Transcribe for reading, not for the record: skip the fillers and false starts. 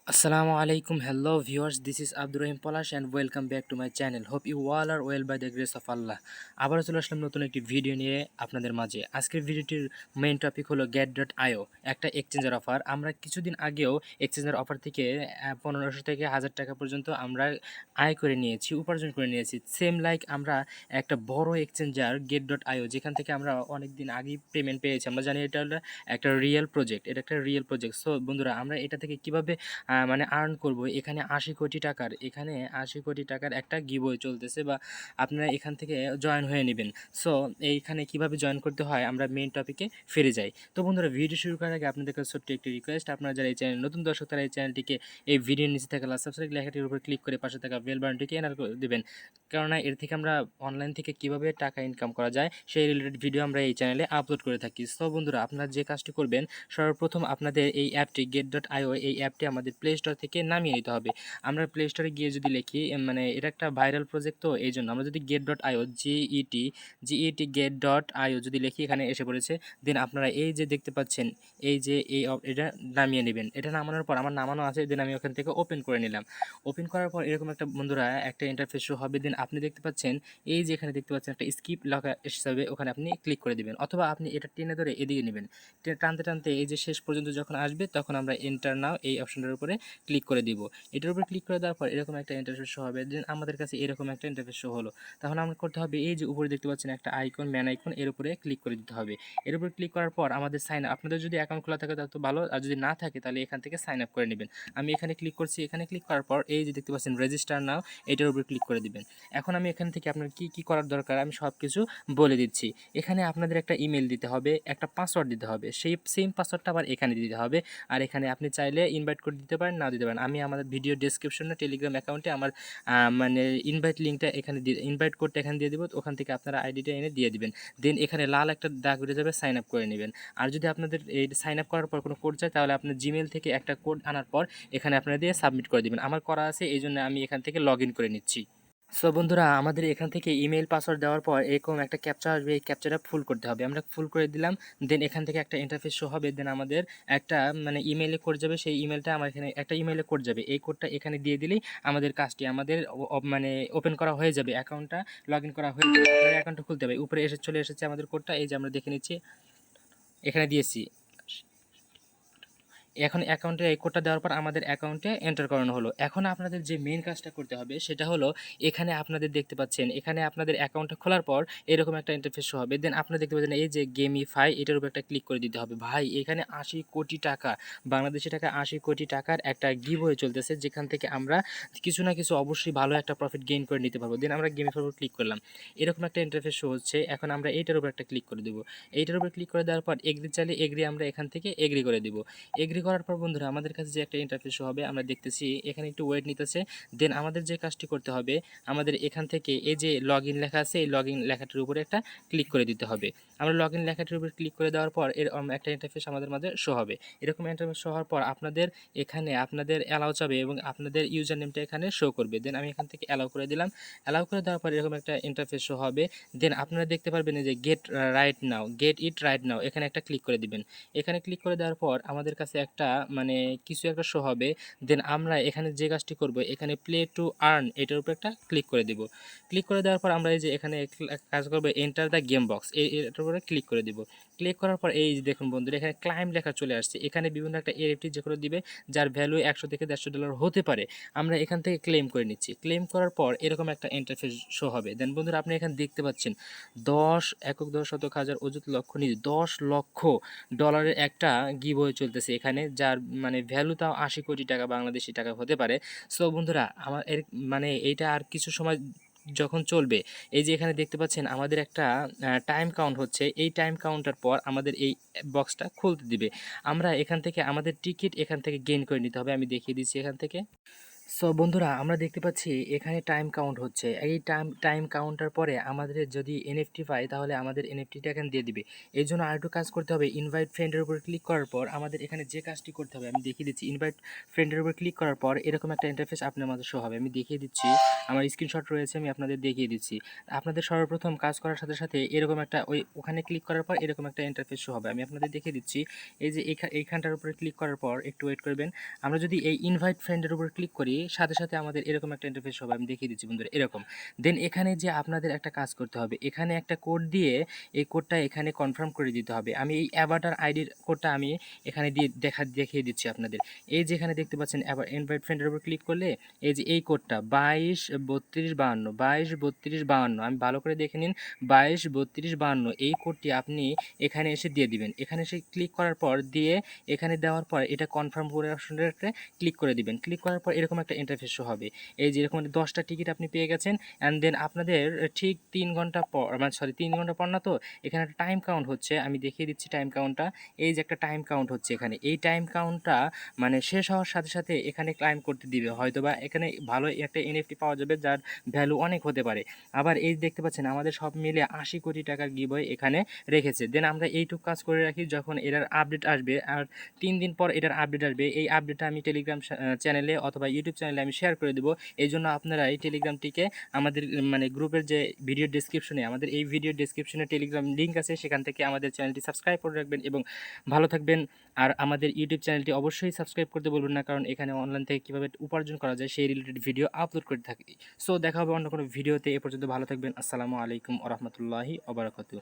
Assalamualaikum, hello viewers, this is Abdur Rahim polash and welcome back to my channel. Hope you all are well by the grace of Allah. আবারও চলে আসলাম নতুন একটি video নিয়ে আপনাদের মাঝে। আজকের ভিডিওটির মেইন টপিক হলো get.io, একটা এক্সচেঞ্জার অফার। আমরা কিছুদিন আগেও এক্সচেঞ্জার অফার থেকে 1500 থেকে 1000 টাকা পর্যন্ত আমরা আয় করে নিয়েছি, উপার্জন করে নিয়েছি। সেম লাইক আমরা একটা বড় এক্সচেঞ্জার get.io, যেখান থেকে আমরা অনেক দিন আগেই পেমেন্ট পেয়েছি। আমরা জানি এটা হলো একটা রিয়েল প্রজেক্ট, এটা একটা রিয়েল প্রজেক্ট। সো বন্ধুরা, আমরা এটা থেকে কিভাবে মানে আর্ন করব, এখানে 80 কোটি টাকার একটা গিভওয়ে চলতেছে, বা আপনারা এখান থেকে জয়েন হয়ে নেবেন। সো এইখানে কিভাবে জয়েন করতে হয় আমরা মেইন টপিকে ফিরে যাই। তো বন্ধুরা, ভিডিও শুরু করার আগে আপনাদের কাছে ছোট্ট একটি রিকোয়েস্ট, আপনারা যারা এই চ্যানেল নতুন দর্শক তারা এই চ্যানেলটিকে এই ভিডিওর নিচে থাকা লাল সাবস্ক্রাইব লেখাটির উপর ক্লিক করে পাশে থাকা বেল বাটনটিকে এনার করে দেবেন, কেননা এর থেকে আমরা অনলাইন থেকে কিভাবে টাকা ইনকাম করা যায় সেই রিলেটেড ভিডিও আমরা এই চ্যানেলে আপলোড করে থাকি। সো বন্ধুরা, আপনারা যে কাজটি করবেন, সর্বপ্রথম আপনাদের এই অ্যাপটি get.io, এই অ্যাপটি আমাদের প্লে স্টোর থেকে নামিয়ে নিতে হবে। আমরা প্লে স্টোরে গিয়ে যদি লিখি, মানে এটা একটা ভাইরাল প্রজেক্ট, তো এই জন্য আমরা যদি get.io GET get.io যদি লিখি, এখানে এসে পড়েছে। দেন আপনারা এই যে দেখতে পাচ্ছেন, এই যে এটা নামিয়ে নেবেন। এটা নামানোর পর আমার নামানো আছে, দেন আমি ওখান থেকে ওপেন করে নিলাম। ওপেন করার পর এরকম একটা বন্ধুরা একটা ইন্টারফেস শো হবে। দেন আপনি দেখতে পাচ্ছেন, এই যে এখানে দেখতে পাচ্ছেন একটা স্কিপ লেখা হিসাবে, ওখানে আপনি ক্লিক করে দিবেন, অথবা আপনি এটা টেনে ধরে এদিকে নেবেন। টানতে টানতে এই যে শেষ পর্যন্ত যখন আসবে, তখন আমরা এন্টার নাও এই অপশনটার উপরে ক্লিক করে দিব। এটার উপরে ক্লিক করে দেওয়ার পর এরকম একটা ইন্টারফেস শো হবে। দেন আমাদের কাছে এরকম একটা ইন্টারফেস শো হলো। তাহলে আমরা করতে হবে, এই যে উপরে দেখতে পাচ্ছেন একটা আইকন, ম্যান আইকন, এর উপরে ক্লিক করে দিতে হবে। এর উপরে ক্লিক করার পর আমাদের সাইন আপ, আপনাদের যদি অ্যাকাউন্ট খোলা থাকে তাহলে তো ভালো, আর যদি না থাকে তাহলে এখান থেকে সাইন আপ করে নেবেন। আমি এখানে ক্লিক করছি। এখানে ক্লিক করার পর এই যে দেখতে পাচ্ছেন রেজিস্টার নাও, এটার উপরে ক্লিক করে দিবেন। এখন আমি এখান থেকে আপনার কি কি করার দরকার আমি সব কিছু বলে দিচ্ছি। এখানে আপনাদের একটা ইমেল দিতে হবে, একটা পাসওয়ার্ড দিতে হবে, সেই সেম পাসওয়ার্ডটা আবার এখানে দিতে হবে। আর এখানে আপনি চাইলে ইনভাইট কোড দিতে পারেন, না দিতে পারেন। আমি আমাদের ভিডিও ডেসক্রিপশনে টেলিগ্রাম অ্যাকাউন্টে আমার মানে ইনভাইট লিঙ্কটা এখানে দিয়ে, ইনভাইট কোডটা এখানে দিয়ে দিব। ওখান থেকে আপনারা আইডিটা এনে দিয়ে দিবেন। দেন এখানে লাল একটা দাগ উঠে যাবে, সাইন আপ করে নেবেন। আর যদি আপনাদের এই সাইন আপ করার পর কোনো কোড চাই, তাহলে আপনার জিমেল থেকে একটা কোড আনার পর এখানে আপনারা দিয়ে সাবমিট করে দিবেন। আমার করা আছে, এই জন্য আমি এখান থেকে লগ ইন করে নিচ্ছি। সো বন্ধুরা, আমাদের এখান থেকে ইমেল পাসওয়ার্ড দেওয়ার পর এরকম একটা ক্যাপচা আসবে, এই ক্যাপচাটা ফুল করতে হবে। আমরা ফুল করে দিলাম। দেন এখান থেকে একটা ইন্টারফেস শো হবে। দেন আমাদের একটা মানে ইমেইলে কোড যাবে, সেই ইমেলটা আমার এখানে একটা ইমেইলে কোড যাবে। এই কোডটা এখানে দিয়ে দিলেই আমাদের কাজটি আমাদের মানে ওপেন করা হয়ে যাবে, অ্যাকাউন্টটা লগ ইন করা হয়ে যাবে। আপনার অ্যাকাউন্টটা খুলতে হবে। উপরে চলে এসেছে আমাদের কোডটা, এই যে আমরা দেখে নিচ্ছি, এখানে দিয়েছি। এখন অ্যাকাউন্টে এই কোডটা দেওয়ার পর আমাদের অ্যাকাউন্টে এন্টার করানো হলো। এখন আপনাদের যে মেন কাজটা করতে হবে সেটা হলো, এখানে আপনাদের দেখতে পাচ্ছেন, এখানে আপনাদের অ্যাকাউন্টটা খোলার পর এরকম একটা ইন্টারফেস শো হবে। দেন আপনারা দেখতে পাচ্ছেন এই যে গেমিফাই, এটার উপর একটা ক্লিক করে দিতে হবে। ভাই, এখানে 80 কোটি টাকা, বাংলাদেশি টাকা 80 কোটি টাকার একটা গিভওয়ে চলতেছে, যেখান থেকে আমরা কিছু না কিছু অবশ্যই ভালো একটা প্রফিট গেইন করে নিতে পারবো। দেন আমরা গেমিফাই উপর ক্লিক করলাম, এরকম একটা ইন্টারফেস শো হচ্ছে। এখন আমরা এইটার উপর একটা ক্লিক করে দেবো। এইটার উপর ক্লিক করে দেওয়ার পর এগ্রি চাইলে এগ্রি আমরা এখান থেকে এগ্রি করে দিব। এগ্রি করার পর বন্ধুরা, আমাদের কাছে যে একটা ইন্টারফেস শো হবে, আমরা দেখতেছি এখানে একটু ওয়েট নিতেছে। দেন আমাদের যে কাজটি করতে হবে, আমাদের এখান থেকে এই যে লগ ইন লেখা আছে, এই লগ ইন লেখাটির উপরে একটা ক্লিক করে দিতে হবে। আমরা লগ ইন লেখাটির উপরে ক্লিক করে দেওয়ার পর এর একটা ইন্টারফেস আমাদের মাঝে শো হবে। এরকম ইন্টারফেস শো হওয়ার পর আপনাদের এখানে আপনাদের অ্যালাউ চাবে এবং আপনাদের ইউজার নেমটা এখানে শো করবে। দেন আমি এখান থেকে অ্যালাউ করে দিলাম। অ্যালাউ করে দেওয়ার পর এরকম একটা ইন্টারফেস শো হবে। দেন আপনারা দেখতে পারবেন যে গেট ইট রাইট নাও, এখানে একটা ক্লিক করে দিবেন। এখানে ক্লিক করে দেওয়ার পর আমাদের কাছে একটা মানে কিছু একটা শো হবে। দেন আমরা এখানে যে কাজটি করব, এখানে প্লে টু আর্ন, এটার উপর একটা ক্লিক করে দিব। ক্লিক করে দেওয়ার পর আমরা এই যে এখানে কাজ করবো, এন্টার দ্য গেম বক্স, এটার উপরে ক্লিক করে দিব। ক্লিক করার পর এই যে দেখুন বন্ধুরা, এখানে ক্লাইম লেখা চলে আসছে। এখানে বিভিন্ন একটা এফটি যে করে দিবে, যার ভ্যালু 100 থেকে $150 হতে পারে। আমরা এখান থেকে ক্লেম করে নিচ্ছি। ক্লেম করার পর এরকম একটা ইন্টারফেস শো হবে। দেন বন্ধুরা, আপনি এখানে দেখতে পাচ্ছেন 10 একক 10 শতক হাজার অযুত লক্ষ নিয়ে $10 লক্ষ একটা গিভওয়ে চলতেছে এখানে, যার মানে ভ্যালু তাও 80 কোটি টাকা বাংলাদেশি টাকা হতে পারে। সো বন্ধুরা, আমার এর মানে এইটা আর কিছু সময় যখন চলবে, এই যে এখানে দেখতে পাচ্ছেন আমাদের একটা টাইম কাউন্ট হচ্ছে। এই টাইম কাউন্টার পর আমাদের এই বক্সটা খুলতে দিবে। আমরা এখান থেকে আমাদের টিকিট এখান থেকে গেইন করে নিতে হবে। আমি দেখিয়ে দিচ্ছি এখান থেকে। সো বন্ধুরা, আমরা দেখতে পাচ্ছি এখানে টাইম কাউন্ট হচ্ছে। এই টাইম কাউন্টার পরে আমাদের যদি এনএফটি পাই তাহলে আমাদের এনএফটিটা এখানে দিয়ে দিবে। এই জন্য আরেকটু কাজ করতে হবে। ইনভাইট ফ্রেন্ডের উপর ক্লিক করার পর আমাদের এখানে যে কাজটি করতে হবে আমি দেখিয়ে দিচ্ছি। ইনভাইট ফ্রেন্ডের উপর ক্লিক করার পর এরকম একটা ইন্টারফেস আপনার মাঝে শো হবে। আমি দেখিয়ে দিচ্ছি, আমার স্ক্রিনশট রয়েছে, আমি আপনাদের দেখিয়ে দিচ্ছি। আপনাদের সর্বপ্রথম কাজ করার সাথে সাথে এরকম একটা ওখানে ক্লিক করার পর এরকম একটা ইন্টারফেস শো হবে। আমি আপনাদের দেখিয়ে দিচ্ছি। এই যে এইখানটার উপরে ক্লিক করার পর একটু ওয়েট করবেন। আমরা যদি এই ইনভাইট ফ্রেন্ডের উপর ক্লিক করি সাথে সাথে আমাদের এরকম একটা ইন্টারফেস হবে। আমি দেখিয়ে দিচ্ছি বন্ধুরা, এরকম। দেন এখানে যে আপনাদের একটা কাজ করতে হবে, এখানে একটা কোড দিয়ে এই কোডটা এখানে কনফার্ম করে দিতে হবে। আমি এই অ্যাভাটার আইডির কোডটা আমি এখানে দিয়ে দেখিয়ে দিচ্ছি আপনাদের। এই যেখানে দেখতে পাচ্ছেন ইনভাইট ফ্রেন্ডের উপর ক্লিক করলে এই যে এই কোডটা 22 32 52, আমি ভালো করে দেখে নিন। 22 32 52 এই কোডটি আপনি এখানে এসে দিয়ে দিবেন। এখানে এসে ক্লিক করার পর দিয়ে এখানে দেওয়ার পর এটা কনফার্ম করে অপশনটাতে ক্লিক করে দিবেন। ক্লিক করার পর এরকম একটা ইন্টারফেস শো হবে। এই যে এরকম 10টা টিকিট আপনি পেয়ে গেছেন। অ্যান্ড দেন আপনাদের ঠিক 3 ঘন্টা পর, মানে সরি 3 ঘন্টা পর না, তো এখানে একটা টাইম কাউন্ট হচ্ছে। আমি দেখিয়ে দিচ্ছি টাইম কাউন্টটা। এই যে একটা টাইম কাউন্ট হচ্ছে এখানে, এই টাইম কাউন্টটা মানে শেষ হওয়ার সাথে সাথে এখানে ক্লাইম করতে দিবে। হয়তোবা এখানে ভালো একটা এনএফটি পাওয়া যাবে যার ভ্যালু অনেক হতে পারে। আবার এই দেখতে পাচ্ছেন আমাদের সব মিলে 80 কোটি টাকার গিভওয়ে এখানে রেখেছে। দেন আমরা এইটুকু কাজ করে রাখি, যখন এটার আপডেট আসবে আর 3 দিন পর এটার আপডেট আসবে, এই আপডেটটা আমি টেলিগ্রাম চ্যানেলে অথবা ইউটিউব চ্যানেলে আমি শেয়ার করে দেবো। এই জন্য আপনারা এই টেলিগ্রামটিকে আমাদের মানে গ্রুপের যে ভিডিও ডেসক্রিপশনে, আমাদের এই ভিডিও ডেসক্রিপশনে টেলিগ্রাম লিঙ্ক আছে, সেখান থেকে আমাদের চ্যানেলটি সাবস্ক্রাইব করে রাখবেন এবং ভালো থাকবেন। আর আমাদের ইউটিউব চ্যানেলটি অবশ্যই সাবস্ক্রাইব করতে বলবেন না, কারণ এখানে অনলাইন থেকে কীভাবে উপার্জন করা যায় সেই রিলেটেড ভিডিও আপলোড করে থাকি। সো দেখা হবে অন্য কোনো ভিডিওতে। এ পর্যন্ত ভালো থাকবেন। আসসালামু আলাইকুম ওয়া রাহমাতুল্লাহি ওয়া বারাকাতুহু।